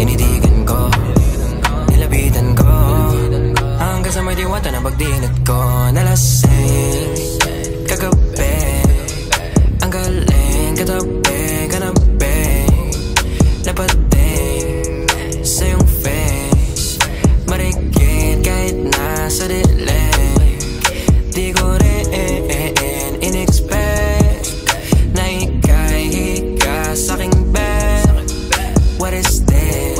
Tinitigan ko, nilapitan ko, hanggang sa may diwata na pagdinat ko. Nalasing, kagabi, ang galing, katabi, napating sa iyong face. Marikit kahit nasa dilim, di ko rin in-expect na ika'y hika sa'king bed. What is this?